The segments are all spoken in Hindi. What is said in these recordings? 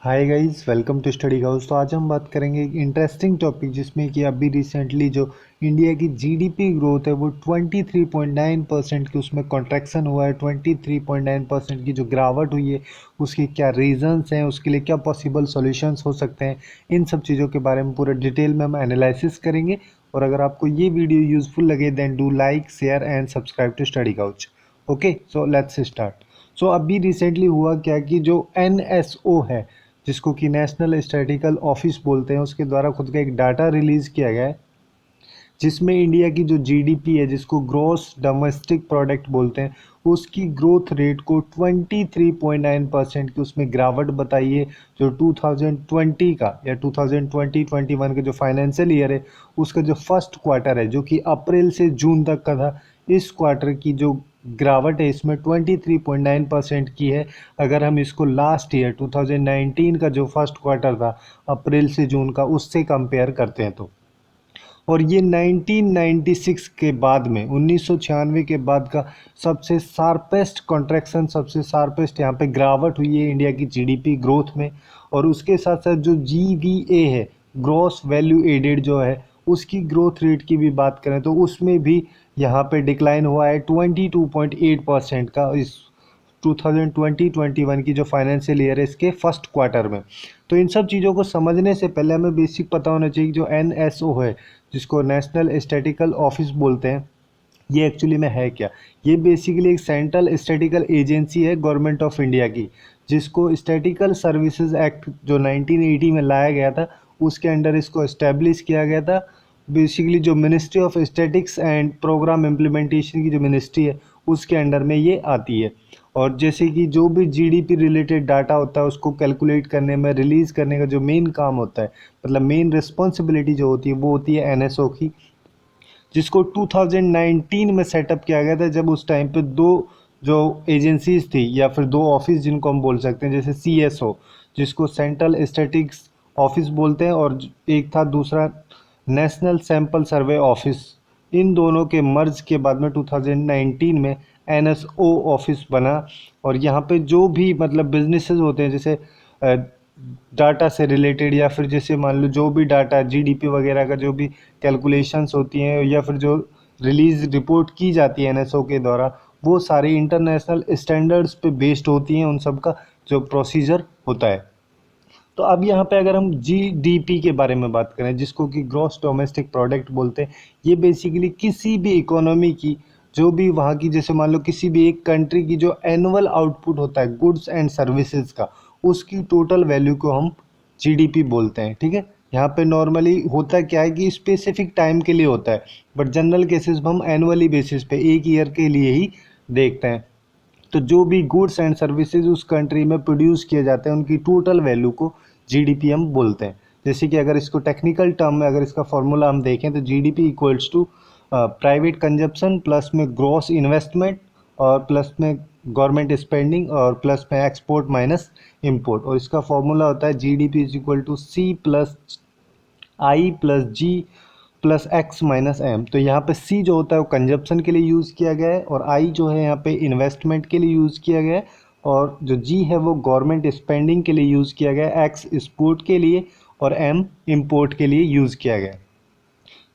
Hi guys, welcome to study House. तो आज हम बात करेंगे एक इंटरेस्टिंग टॉपिक जिसमें कि अभी रिसेंटली जो इंडिया की जीडीपी ग्रोथ है वो 23.9% की उसमें कॉन्ट्रैक्शन हुआ है। 23.9% की जो गिरावट हुई है उसके क्या रीजंस हैं, उसके लिए क्या पॉसिबल सॉल्यूशंस हो सकते हैं, इन सब चीज़ों के बारे में पूरा डिटेल में हम एनालिसिस करेंगे। और अगर आपको ये वीडियो यूजफुल लगे then do like share and subscribe to study house. Okay, so let's start. So अभी रिसेंटली हुआ क्या कि जो एनएसओ है, जिसको कि नेशनल स्टैटिस्टिकल ऑफिस बोलते हैं, उसके द्वारा खुद का एक डाटा रिलीज किया गया है जिसमें इंडिया की जो जीडीपी है, जिसको ग्रॉस डोमेस्टिक प्रोडक्ट बोलते हैं, उसकी ग्रोथ रेट को 23.9% की उसमें गिरावट बताई है। जो 2020 का या 2020-21 का जो फाइनेंशियल ईयर है उसका जो फर्स्ट क्वार्टर है, जो कि अप्रैल से जून तक का था, इस क्वार्टर की जो गिरावट है इसमें 23.9% की है। अगर हम इसको लास्ट ईयर 2019 का जो फर्स्ट क्वार्टर था अप्रैल से जून का, उससे कंपेयर करते हैं तो, और ये 1996 के बाद में 1996 के बाद का सबसे शार्पेस्ट कॉन्ट्रैक्शन, सबसे शार्पेस्ट यहाँ पे गिरावट हुई है इंडिया की जीडीपी ग्रोथ में। और उसके साथ साथ जो जीवीए है, ग्रॉस वैल्यू एडेड जो है, उसकी ग्रोथ रेट की भी बात करें तो उसमें भी यहाँ पे डिक्लाइन हुआ है 22.8% का इस 2020-21 की जो फाइनेंशियल ईयर है इसके फर्स्ट क्वार्टर में। तो इन सब चीज़ों को समझने से पहले हमें बेसिक पता होना चाहिए कि जो एनएसओ है, जिसको नेशनल स्टैटिस्टिकल ऑफिस बोलते हैं, ये एक्चुअली में है क्या। ये बेसिकली एक सेंट्रल स्टैटिस्टिकल एजेंसी है गवर्नमेंट ऑफ इंडिया की, जिसको स्टैटिस्टिकल सर्विसेज एक्ट जो 1980 में लाया गया था उसके अंडर इसको एस्टेब्लिश किया गया था। बेसिकली जो ministry of statics and programme implementation की जो मिनिस्ट्री है उसके अंडर में ये आती है। और जैसे कि जो भी जीडीपी रिलेटेड डाटा होता है उसको कैलकुलेट करने में, रिलीज़ करने का जो मेन काम होता है, मतलब मेन रिस्पॉन्सिबिलिटी जो होती है वो होती है एनएसओ की, जिसको 2019 में सेटअप किया गया था। जब उस टाइम पे दो जो एजेंसीज थी या फिर दो ऑफिस जिनको हम बोल सकते हैं, जैसे सीएसओ जिसको सेंट्रल स्टैटिस्टिक्स ऑफिस बोलते हैं, और एक था दूसरा नेशनल सैंपल सर्वे ऑफिस। इन दोनों के मर्ज के बाद में 2019 में एनएसओ ऑफिस बना। और यहाँ पे जो भी मतलब बिजनेसेस होते हैं, जैसे डाटा से रिलेटेड, या फिर जैसे मान लो जो भी डाटा जीडीपी वगैरह का जो भी कैलकुलेशंस होती हैं, या फिर जो रिलीज रिपोर्ट की जाती है एनएसओ के द्वारा, वो सारी इंटरनेशनल स्टैंडर्ड्स पे बेस्ड होती हैं, उन सब का जो प्रोसीजर होता है। तो अब यहाँ पे अगर हम जीडीपी के बारे में बात करें, जिसको कि ग्रॉस डोमेस्टिक प्रोडक्ट बोलते हैं, ये बेसिकली किसी भी इकोनॉमी की, जो भी वहाँ की, जैसे मान लो किसी भी एक कंट्री की जो एनुअल आउटपुट होता है गुड्स एंड सर्विसेज का, उसकी टोटल वैल्यू को हम जीडीपी बोलते हैं। ठीक है, यहाँ पे नॉर्मली होता क्या है कि स्पेसिफिक टाइम के लिए होता है, बट जनरल केसेस में हम एनुअली बेसिस पे एक ईयर के लिए ही देखते हैं। तो जो भी गुड्स एंड सर्विसेज उस कंट्री में प्रोड्यूस किए जाते हैं उनकी टोटल वैल्यू को जीडीपी हम बोलते हैं। जैसे कि अगर इसको टेक्निकल टर्म में अगर इसका फॉर्मूला हम देखें तो GDP equals to private consumption plus में ग्रॉस इन्वेस्टमेंट और प्लस में गवर्नमेंट स्पेंडिंग और प्लस में एक्सपोर्ट माइनस इंपोर्ट। और इसका फॉर्मूला होता है GDP is equal to C plus I plus G plus X minus M. तो यहाँ पे सी जो होता है वो कंजप्शन के लिए यूज़ किया गया है, और आई जो है यहाँ पे इन्वेस्टमेंट के लिए यूज़ किया गया है, और जो जी है वो गवर्नमेंट स्पेंडिंग के लिए यूज़ किया गया है, एक्स एक्सपोर्ट के लिए, और एम इंपोर्ट के लिए यूज़ किया गया है।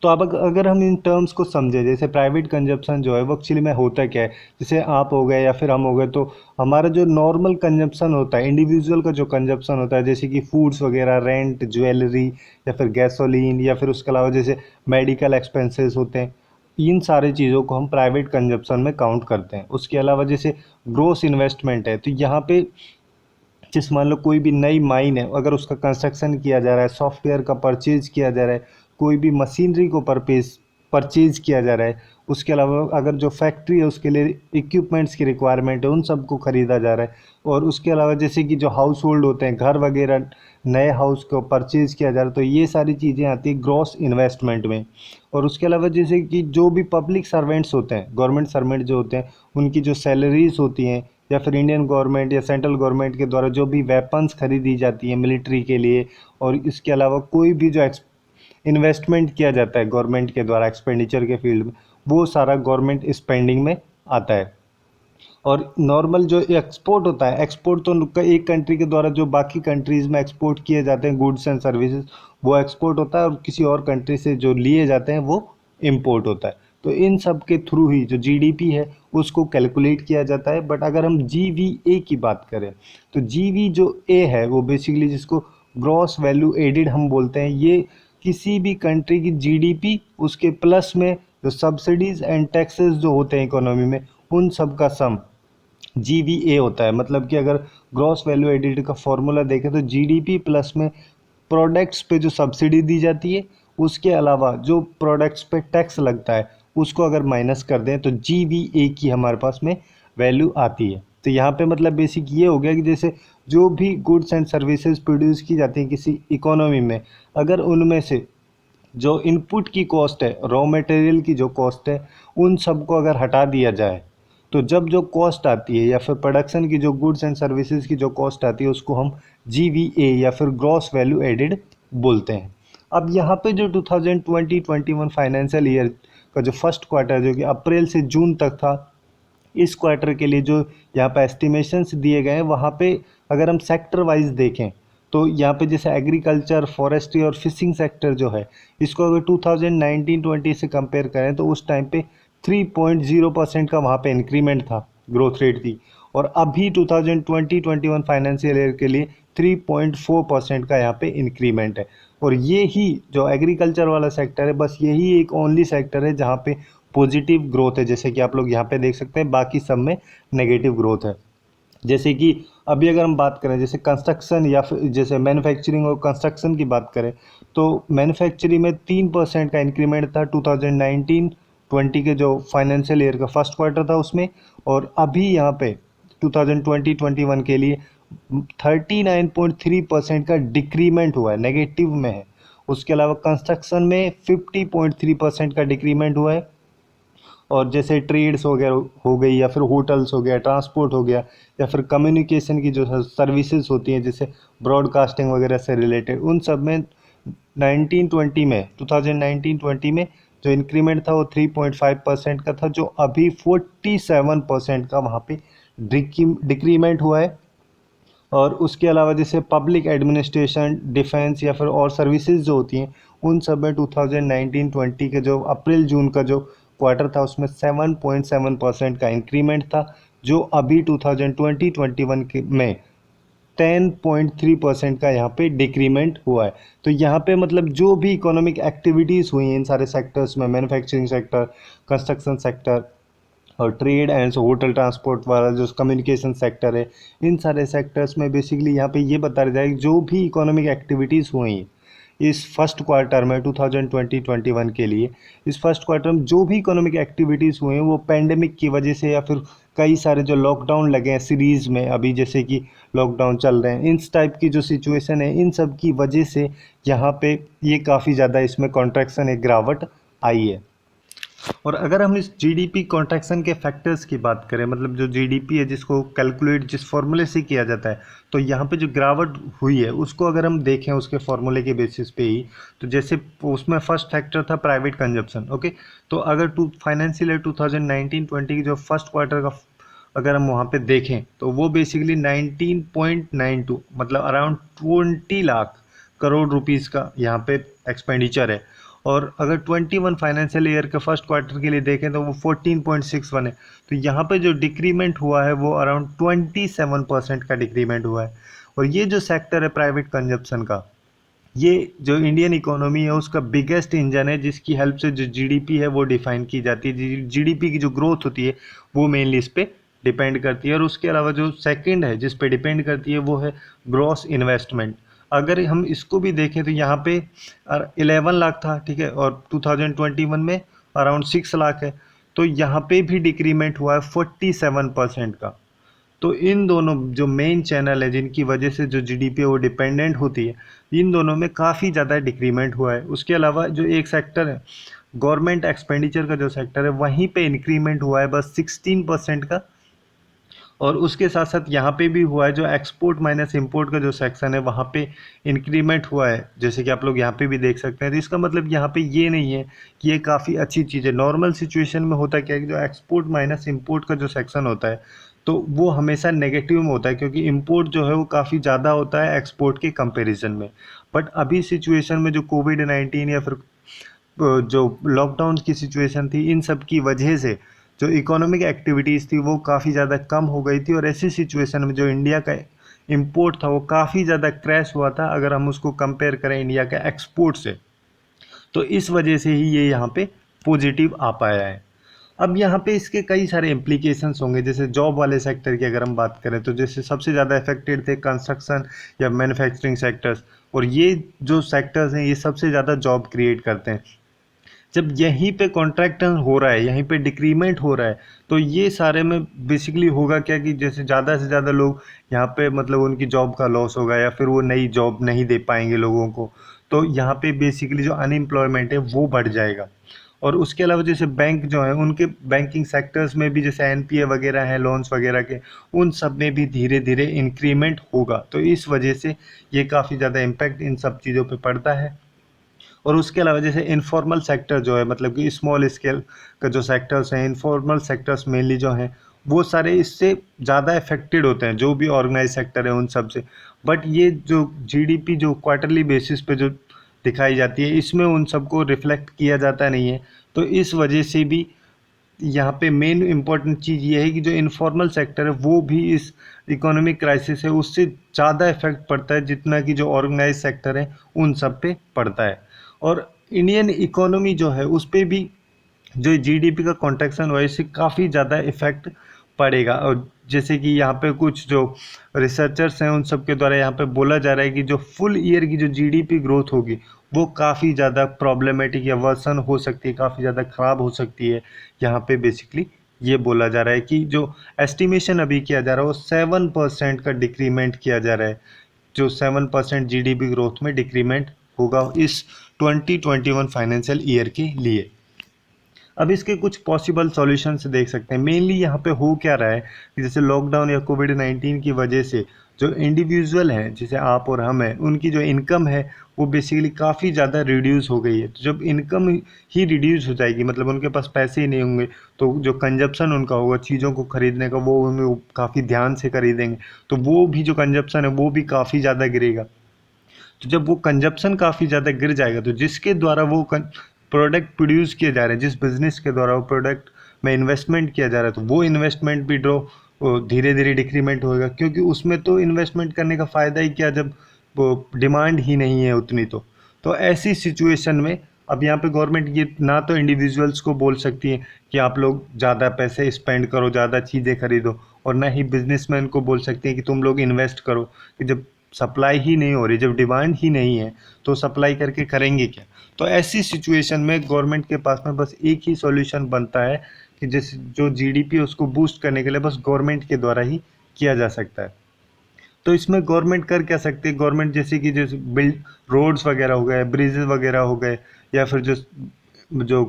तो अब अगर हम इन टर्म्स को समझें, जैसे प्राइवेट कंजप्शन जो है वो एक्चुअली में होता क्या है, जैसे आप हो गए या फिर हम हो गए, तो हमारा जो नॉर्मल कंजप्शन होता है, इंडिविजुअल का जो कंजप्शन होता है, जैसे कि फूड्स वगैरह, रेंट, ज्वेलरी, या फिर गैसोलीन, या फिर उसके अलावा जैसे मेडिकल एक्सपेंसेस होते हैं, इन सारी चीज़ों को हम प्राइवेट कंजप्शन में काउंट करते हैं। उसके अलावा जैसे ग्रोस इन्वेस्टमेंट है, तो यहाँ पे जिस मान लो कोई भी नई माइन है, अगर उसका कंस्ट्रक्शन किया जा रहा है, सॉफ्टवेयर का परचेज किया जा रहा है, कोई भी मशीनरी को परचेज किया जा रहा है, उसके अलावा अगर जो फैक्ट्री है उसके लिए इक्विपमेंट्स की रिक्वायरमेंट है, उन सबको ख़रीदा जा रहा है। और उसके अलावा जैसे कि जो हाउस होल्ड होते हैं, घर वगैरह, नए हाउस को परचेज किया जा रहा है, तो ये सारी चीज़ें आती है ग्रॉस इन्वेस्टमेंट में। और उसके अलावा जैसे कि जो भी पब्लिक सर्वेंट्स होते हैं, गवर्नमेंट सर्वेंट जो होते हैं, उनकी जो सैलरीज होती हैं, या फिर इंडियन गवर्नमेंट या सेंट्रल गवर्नमेंट के द्वारा जो भी वेपन्स खरीदी जाती हैं मिलिट्री के लिए, और इसके अलावा कोई भी जो इन्वेस्टमेंट किया जाता है गवर्नमेंट के द्वारा एक्सपेंडिचर के फील्ड में, वो सारा गवर्नमेंट स्पेंडिंग में आता है। और नॉर्मल जो एक्सपोर्ट होता है, एक्सपोर्ट तो एक कंट्री के द्वारा जो बाकी कंट्रीज़ में एक्सपोर्ट किए जाते हैं गुड्स एंड सर्विसेज, वो एक्सपोर्ट होता है, और किसी और कंट्री से जो लिए जाते हैं वो इम्पोर्ट होता है। तो इन सब के थ्रू ही जो जीडीपी है उसको कैलकुलेट किया जाता है। बट अगर हम जीवीए की बात करें तो जीवी जो ए है वो बेसिकली जिसको ग्रॉस वैल्यू एडिड हम बोलते हैं, ये किसी भी कंट्री की जीडीपी उसके प्लस में जो सब्सिडीज एंड टैक्सेस जो होते हैं इकोनॉमी में, उन सब का सम जीवीए होता है। मतलब कि अगर ग्रॉस वैल्यू एडिड का फॉर्मूला देखें तो जीडीपी प्लस में प्रोडक्ट्स पे जो सब्सिडी दी जाती है, उसके अलावा जो प्रोडक्ट्स पे टैक्स लगता है, उसको अगर माइनस कर दें तो जीवीए की हमारे पास में वैल्यू आती है। तो यहाँ पे मतलब बेसिक ये हो गया कि जैसे जो भी गुड्स एंड सर्विसेज प्रोड्यूस की जाती हैं किसी इकोनॉमी में, अगर उनमें से जो इनपुट की कॉस्ट है, रॉ मटेरियल की जो कॉस्ट है, उन सबको अगर हटा दिया जाए तो जब जो कॉस्ट आती है या फिर प्रोडक्शन की जो गुड्स एंड सर्विसेज की जो कॉस्ट आती है, उसको हम जीवीए या फिर ग्रॉस वैल्यू एडिड बोलते हैं। अब यहाँ पे जो 2020-21 फाइनेंशियल ईयर का जो फर्स्ट क्वार्टर जो कि अप्रैल से जून तक था, इस क्वार्टर के लिए जो यहाँ पे एस्टिमेशंस दिए गए हैं, वहाँ पे अगर हम सेक्टर वाइज देखें तो यहाँ पे जैसे एग्रीकल्चर, फॉरेस्ट्री और फिशिंग सेक्टर जो है, इसको अगर 2019-20 से कंपेयर करें तो उस टाइम पे 3.0% का वहाँ पे इंक्रीमेंट था, ग्रोथ रेट थी। और अभी 2020-21 फाइनेंशियल ईयर के लिए 3.4% का यहाँ पे इंक्रीमेंट है। और ये ही जो एग्रीकल्चर वाला सेक्टर है, बस यही एक ओनली सेक्टर है जहाँ पे पॉजिटिव ग्रोथ है। जैसे कि आप लोग यहाँ पे देख सकते हैं, बाकी सब में नेगेटिव ग्रोथ है। जैसे कि अभी अगर हम बात करें जैसे कंस्ट्रक्शन या फिर जैसे मैन्युफैक्चरिंग और कंस्ट्रक्शन की बात करें, तो मैन्युफैक्चरिंग में 3% का इंक्रीमेंट था 2019-20 के जो फाइनेंशियल ईयर का फर्स्ट क्वार्टर था उसमें। और अभी यहाँ पे 2020-21 के लिए 39.3% का डिक्रीमेंट हुआ है, नेगेटिव में है। उसके अलावा कंस्ट्रक्शन में 50.3% का डिक्रीमेंट हुआ है। और जैसे ट्रेड्स वगैरह हो गई, या फिर होटल्स हो गया, ट्रांसपोर्ट हो गया, या फिर कम्युनिकेशन की जो सर्विसेज होती हैं जैसे ब्रॉडकास्टिंग वगैरह से रिलेटेड, उन सब में 1920 में 2019-20 में जो इंक्रीमेंट था वो 3.5% का था, जो अभी 47% का वहाँ पे डिक्रीमेंट हुआ है। और उसके अलावा जैसे पब्लिक एडमिनिस्ट्रेशन, डिफेंस या फिर और सर्विसेज जो होती हैं, उन सब में 2019-20 के जो अप्रैल जून का जो क्वार्टर था उसमें 7.7% का इंक्रीमेंट था, जो अभी 2020-21 के में 10.3% का यहाँ पे डिक्रीमेंट हुआ है। तो यहाँ पे मतलब जो भी इकोनॉमिक एक्टिविटीज़ हुई हैं इन सारे सेक्टर्स में, मैन्युफैक्चरिंग सेक्टर, कंस्ट्रक्शन सेक्टर और ट्रेड एंड होटल ट्रांसपोर्ट वाला जो कम्युनिकेशन सेक्टर है, इन सारे सेक्टर्स में बेसिकली यहाँ पे ये बताया जाए जो भी इकोनॉमिक एक्टिविटीज़ हुई इस फर्स्ट क्वार्टर में 2020-21 के लिए, इस फर्स्ट क्वार्टर में जो भी इकोनॉमिक एक्टिविटीज़ हुए हैं वो पेंडेमिक की वजह से या फिर कई सारे जो लॉकडाउन लगे हैं सीरीज़ में, अभी जैसे कि लॉकडाउन चल रहे हैं, इन टाइप की जो सिचुएशन है, इन सब की वजह से यहाँ पे ये काफ़ी ज़्यादा इसमें कॉन्ट्रैक्शन, एक गिरावट आई है। और अगर हम इस जीडीपी कॉन्ट्रैक्शन के फैक्टर्स की बात करें, मतलब जो जीडीपी है जिसको कैलकुलेट जिस फॉर्मूले से किया जाता है, तो यहाँ पे जो गिरावट हुई है उसको अगर हम देखें उसके फॉर्मूले के बेसिस पे ही, तो जैसे उसमें फर्स्ट फैक्टर था प्राइवेट कंजप्शन। ओके, तो अगर फाइनेंशियल ईयर 2019-20 की जो फर्स्ट क्वार्टर का अगर हम वहाँ पे देखें तो वो बेसिकली 19.92 मतलब अराउंड 20 लाख करोड़ रुपीज़ का यहाँ पे एक्सपेंडिचर है। और अगर 21 फाइनेंशियल ईयर के फर्स्ट क्वार्टर के लिए देखें तो वो 14.61 है। तो यहाँ पे जो डिक्रीमेंट हुआ है वो अराउंड 27% का डिक्रीमेंट हुआ है। और ये जो सेक्टर है प्राइवेट कंजप्शन का, ये जो इंडियन इकोनॉमी है उसका बिगेस्ट इंजन है, जिसकी हेल्प से जो जीडीपी है वो डिफाइन की जाती है। जीडीपी की जो ग्रोथ होती है वो मेनली इस पे डिपेंड करती है। और उसके अलावा जो सेकंड है जिस पे डिपेंड करती है वो है ग्रॉस इन्वेस्टमेंट। अगर हम इसको भी देखें तो यहाँ पे 11 लाख था, ठीक है, और 2021 में अराउंड 6 लाख है। तो यहाँ पे भी डिक्रीमेंट हुआ है 47% का। तो इन दोनों जो मेन चैनल है जिनकी वजह से जो जीडीपी है वो डिपेंडेंट होती है, इन दोनों में काफ़ी ज़्यादा डिक्रीमेंट हुआ है। उसके अलावा जो एक सेक्टर है गवर्नमेंट एक्सपेंडिचर का जो सेक्टर है, वहीं पे इंक्रीमेंट हुआ है बस 16% का। और उसके साथ साथ यहाँ पे भी हुआ है जो एक्सपोर्ट माइनस इंपोर्ट का जो सेक्शन है वहाँ पे इंक्रीमेंट हुआ है, जैसे कि आप लोग यहाँ पे भी देख सकते हैं। तो इसका मतलब यहाँ पे ये नहीं है कि ये काफ़ी अच्छी चीज़ है। नॉर्मल सिचुएशन में होता क्या है कि जो एक्सपोर्ट माइनस इंपोर्ट का जो सेक्शन होता है, तो वो हमेशा नेगेटिव में होता है, क्योंकि इंपोर्ट जो है वो काफ़ी ज़्यादा होता है एक्सपोर्ट के कंपैरिजन में। बट अभी सिचुएशन में जो कोविड-19 या फिर जो लॉकडाउन की सिचुएशन थी, इन सब की वजह से जो इकोनॉमिक एक्टिविटीज़ थी वो काफ़ी ज़्यादा कम हो गई थी, और ऐसी सिचुएशन में जो इंडिया का इंपोर्ट था वो काफ़ी ज़्यादा क्रैश हुआ था अगर हम उसको कंपेयर करें इंडिया के एक्सपोर्ट से। तो इस वजह से ही ये यहाँ पे पॉजिटिव आ पाया है। अब यहाँ पे इसके कई सारे इम्प्लीकेशंस होंगे, जैसे जॉब वाले सेक्टर की अगर हम बात करें तो जैसे सबसे ज़्यादा अफेक्टेड थे कंस्ट्रक्शन या मैन्युफैक्चरिंग सेक्टर्स, और ये जो सेक्टर्स हैं ये सबसे ज़्यादा जॉब क्रिएट करते हैं। जब यहीं पे कॉन्ट्रैक्शन हो रहा है, यहीं पे डिक्रीमेंट हो रहा है, तो ये सारे में बेसिकली होगा क्या कि जैसे ज़्यादा से ज़्यादा लोग यहाँ पे मतलब उनकी जॉब का लॉस होगा या फिर वो नई जॉब नहीं दे पाएंगे लोगों को। तो यहाँ पे बेसिकली जो अनएम्प्लॉयमेंट है वो बढ़ जाएगा। और उसके अलावा जैसे बैंक जो है उनके बैंकिंग सेक्टर्स में भी जैसे एनपीए वगैरह हैं लोन्स वगैरह के, उन सब में भी धीरे धीरे इंक्रीमेंट होगा। तो इस वजह से ये काफ़ी ज़्यादा इम्पैक्ट इन सब चीज़ों पे पड़ता है। और उसके अलावा जैसे इनफॉर्मल सेक्टर जो है, मतलब कि स्मॉल स्केल का जो सेक्टर्स हैं, इनफॉर्मल सेक्टर्स मेनली जो हैं, वो सारे इससे ज़्यादा अफेक्टेड होते हैं जो भी ऑर्गेनाइज सेक्टर है उन सब से। बट ये जो जीडीपी जो क्वार्टरली बेसिस पे जो दिखाई जाती है, इसमें उन सबको रिफ्लेक्ट किया जाता नहीं है। तो इस वजह से भी यहाँ पे मेन इम्पॉर्टेंट चीज़ ये है कि जो इनफॉर्मल सेक्टर है वो भी इस इकोनॉमिक क्राइसिस है उससे ज़्यादा इफेक्ट पड़ता है जितना कि जो ऑर्गेनाइज सेक्टर है उन सब पे पड़ता है। और इंडियन इकोनॉमी जो है उस पे भी जो जीडीपी का कॉन्ट्रैक्शन हुआ है इससे काफ़ी ज़्यादा इफेक्ट पड़ेगा। और जैसे कि यहाँ पे कुछ जो रिसर्चर्स हैं उन सब के द्वारा यहाँ पे बोला जा रहा है कि जो फुल ईयर की जो जीडीपी ग्रोथ होगी वो काफ़ी ज़्यादा प्रॉब्लमेटिक या वर्सन हो सकती है, काफ़ी ज़्यादा ख़राब हो सकती है। यहाँ पे बेसिकली ये बोला जा रहा है कि जो एस्टिमेशन अभी किया जा रहा है वो 7% का डिक्रीमेंट किया जा रहा है, जो 7% जीडीपी ग्रोथ में डिक्रीमेंट होगा इस 2021 फाइनेंशियल ईयर के लिए। अब इसके कुछ पॉसिबल सॉल्यूशंस देख सकते हैं। मेनली यहाँ पे हो क्या रहा है कि जैसे लॉकडाउन या कोविड-19 की वजह से जो इंडिविजुअल हैं जैसे आप और हम हैं, उनकी जो इनकम है वो बेसिकली काफ़ी ज़्यादा रिड्यूस हो गई है। तो जब इनकम ही रिड्यूस हो जाएगी, मतलब उनके पास पैसे ही नहीं होंगे, तो जो कंजप्शन उनका होगा चीज़ों को खरीदने का वो उन्हें काफ़ी ध्यान से खरीदेंगे, तो वो भी जो कंजप्शन है वो भी काफ़ी ज़्यादा गिरेगा। तो जब वो कंजप्शन काफ़ी ज़्यादा गिर जाएगा तो जिसके द्वारा वो प्रोडक्ट प्रोड्यूस किए जा रहे हैं, जिस बिज़नेस के द्वारा वो प्रोडक्ट में इन्वेस्टमेंट किया जा रहा है, तो वो इन्वेस्टमेंट भी धीरे धीरे डिक्रीमेंट होएगा, क्योंकि उसमें तो इन्वेस्टमेंट करने का फ़ायदा ही क्या जब वो डिमांड ही नहीं है उतनी। तो ऐसी सिचुएशन में अब यहाँ पे गवर्नमेंट ये ना तो इंडिविजुअल्स को बोल सकती है कि आप लोग ज़्यादा पैसे स्पेंड करो, ज़्यादा चीज़ें खरीदो, और ना ही बिजनेसमैन को बोल सकते हैं कि तुम लोग इन्वेस्ट करो, कि जब सप्लाई ही नहीं हो रही, जब डिमांड ही नहीं है तो सप्लाई करके करेंगे क्या। तो ऐसी सिचुएशन में गवर्नमेंट के पास में बस एक ही सॉल्यूशन बनता है कि जैसे जो जीडीपी है उसको बूस्ट करने के लिए बस गवर्नमेंट के द्वारा ही किया जा सकता है। तो इसमें गवर्नमेंट कर क्या सकती है, गवर्नमेंट जैसे कि जैसे बिल्ड रोड्स वगैरह हो गए, ब्रिजेस वगैरह हो गए, या फिर जो जो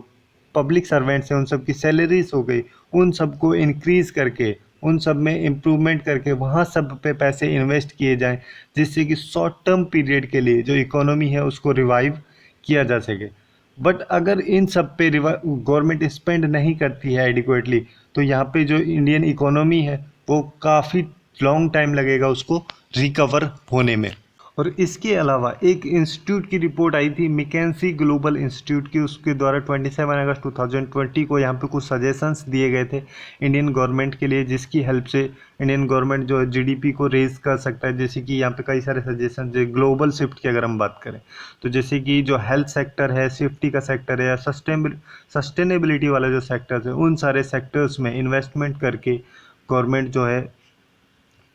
पब्लिक सर्वेंट्स हैं उन सब की सैलरीज हो गई, उन सबको इंक्रीज़ करके उन सब में इम्प्रूवमेंट करके वहाँ सब पे पैसे इन्वेस्ट किए जाएं, जिससे कि शॉर्ट टर्म पीरियड के लिए जो इकोनॉमी है उसको रिवाइव किया जा सके। बट अगर इन सब पे गवर्नमेंट स्पेंड नहीं करती है एडिक्वेटली, तो यहाँ पे जो इंडियन इकोनॉमी है वो काफ़ी लॉन्ग टाइम लगेगा उसको रिकवर होने में। और इसके अलावा एक इंस्टीट्यूट की रिपोर्ट आई थी, मैकेंजी ग्लोबल इंस्टीट्यूट की, उसके द्वारा 27 अगस्त 2020 को यहाँ पे कुछ सजेशंस दिए गए थे इंडियन गवर्नमेंट के लिए, जिसकी हेल्प से इंडियन गवर्नमेंट जो जीडीपी को रेज कर सकता है। जैसे कि यहाँ पे कई सारे सजेशन, जो ग्लोबल शिफ्ट की अगर हम बात करें तो जैसे कि जो हेल्थ सेक्टर है, सेफ्टी का सेक्टर है, या सस्टेनेबिलिटी वाला जो सेक्टर्स है, उन सारे सेक्टर्स में इन्वेस्टमेंट करके गवर्नमेंट जो है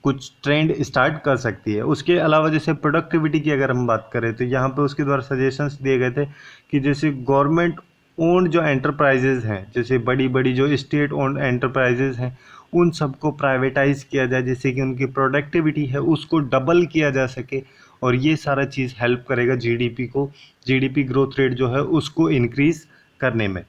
कुछ ट्रेंड स्टार्ट कर सकती है। उसके अलावा जैसे प्रोडक्टिविटी की अगर हम बात करें तो यहाँ पे उसके द्वारा सजेशंस दिए गए थे कि जैसे गवर्नमेंट ओन्ड जो एंटरप्राइजेज़ हैं, जैसे बड़ी बड़ी जो स्टेट ओन्ड एंटरप्राइजेज़ हैं, उन सबको प्राइवेटाइज किया जाए, जिससे कि उनकी प्रोडक्टिविटी है उसको डबल किया जा सके। और ये सारा चीज़ हेल्प करेगा जीडीपी को, जीडीपी ग्रोथ रेट जो है उसको इंक्रीज़ करने में।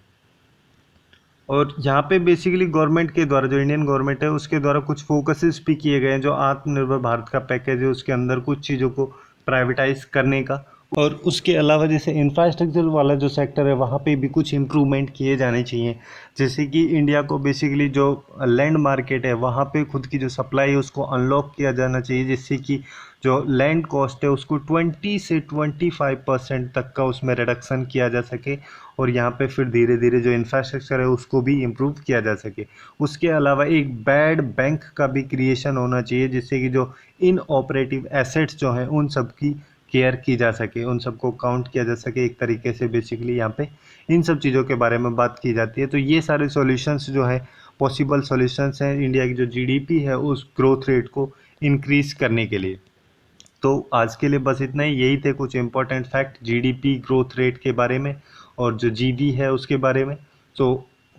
और यहाँ पे बेसिकली गवर्नमेंट के द्वारा, जो इंडियन गवर्नमेंट है उसके द्वारा कुछ फोकसेस भी किए गए हैं, जो आत्मनिर्भर भारत का पैकेज है उसके अंदर कुछ चीज़ों को प्राइवेटाइज करने का और उसके अलावा जैसे इंफ्रास्ट्रक्चर वाला जो सेक्टर है वहाँ पे भी कुछ इम्प्रूवमेंट किए जाने चाहिए। जैसे कि इंडिया को बेसिकली जो लैंड मार्केट है वहाँ पे खुद की जो सप्लाई है उसको अनलॉक किया जाना चाहिए, जिससे कि जो लैंड कॉस्ट है उसको 20 से 25% तक का उसमें रिडक्शन किया जा सके, और यहाँ पे फिर धीरे धीरे जो इंफ्रास्ट्रक्चर है उसको भी इम्प्रूव किया जा सके। उसके अलावा एक बैड बैंक का भी क्रिएशन होना चाहिए, जिससे कि जो इन ऑपरेटिव एसेट्स जो हैं उन सब की केयर की जा सके, उन सबको काउंट किया जा सके एक तरीके से। बेसिकली यहाँ पे इन सब चीज़ों के बारे में बात की जाती है। तो ये सारे सॉल्यूशंस जो है पॉसिबल सॉल्यूशंस हैं इंडिया की जो जीडीपी है उस ग्रोथ रेट को इंक्रीज करने के लिए। तो आज के लिए बस इतना ही, यही थे कुछ important fact GDP growth rate के बारे में और जो जीडी है उसके बारे में। So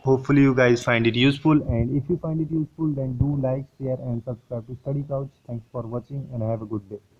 hopefully you guys find it useful, and if you find it useful then do like share and subscribe to Study Couch. Thanks for watching and have a good day.